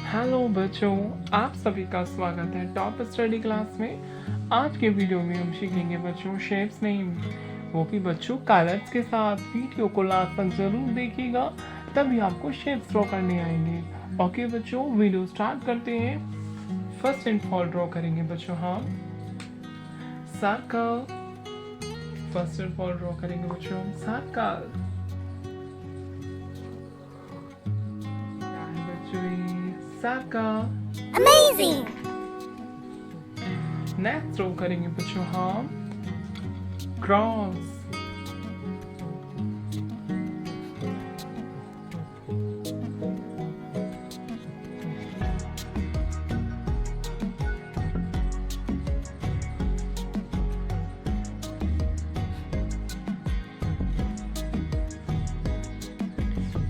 Hello बच्चों, आप सभी का स्वागत है टॉप स्टडी क्लास में। आज के वीडियो में हम सीखेंगे बच्चों शेप्स नेम, वो भी बच्चों कलर्स के साथ। वीडियो को लास्ट तक जरूर देखिएगा, तभी आपको शेप्स ड्रॉ करने आएंगे। ओके बच्चों, वीडियो स्टार्ट करते हैं। फर्स्ट एंड फॉल ड्रॉ करेंगे बच्चों हम circle. First and fall draw करेंगे बच्चों circle. Circle. Amazing! Next draw करेंगे बच्चों हम क्रॉस।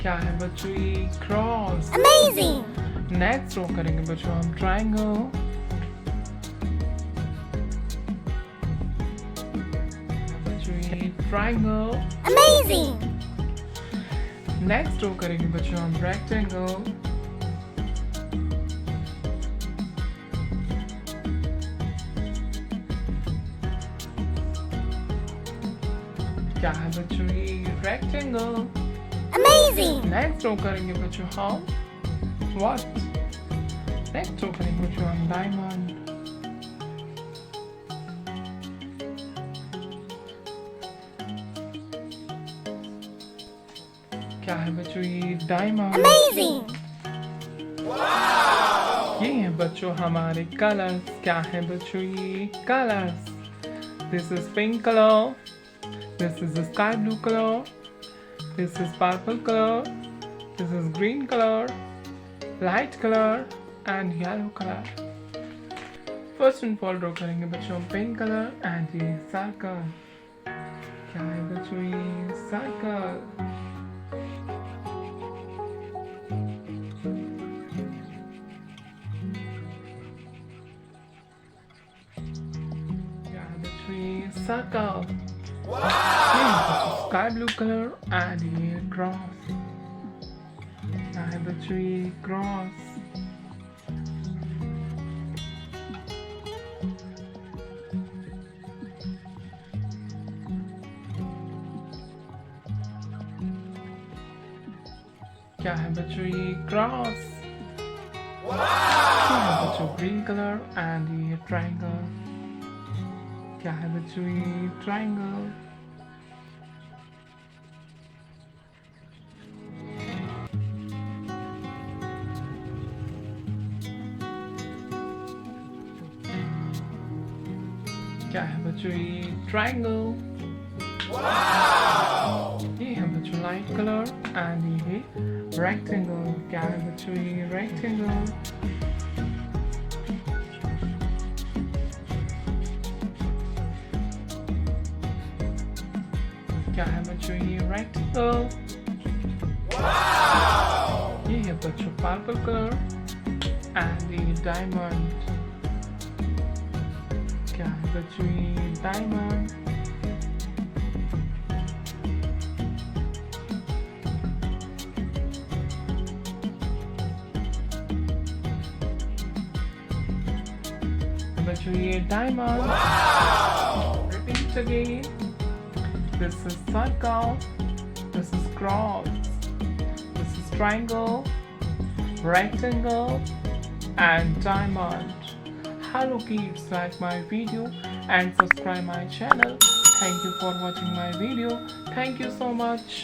क्या है बच्चों ये क्रॉस। Amazing! नेक्स्ट ड्रॉ करेंगे बच्चों हम ट्रायंगल। बच्चों ये ट्रायंगल। Amazing! नेक्स्ट ड्रॉ करेंगे बच्चों हम रेक्टेंगल। क्या है बच्चों ये रेक्टेंगल। Amazing! नेक्स्ट ड्रॉ करेंगे बच्चों हम what? नेक्स्ट ड्रॉ करेंगे बच्चों हम डायमंड। क्या है बच्चों ये डायमंड। Amazing! ये है बच्चों हमारे कलर्स। क्या है बच्चों ये colours. This is pink colour, this is sky blue colour, this is purple colour, this is green colour, light colour and yellow colour. First and fall draw करेंगे बच्चों पिंक कलर एंड ये circle. क्या है बच्चों ये circle. क्या है बच्चों ये circle. Sky blue colour and ये क्रॉस। क्या है बच्चों ये क्रॉस। क्या है बच्चों ये क्रॉस। क्या है बच्चों ग्रीन कलर एंड ये ट्रायंगल। क्या है बच्चों ये ट्रायंगल। क्या है बच्चों ये ट्रायंगल। ये है बच्चों लाइट कलर एंड ये रेक्टेंगल। क्या है बच्चों ये रेक्टेंगल। क्या है बच्चों ये रेक्टेंगल। ये है बच्चों पर्पल कलर एंड ये डायमंड। क्या है बच्चों ये डायमंड। बच्चों ये diamond. Repeat again. This is circle. This is cross. This is triangle, rectangle, and diamond. Hello kids, like my video and subscribe my channel. Thank you for watching my video. Thank you so much.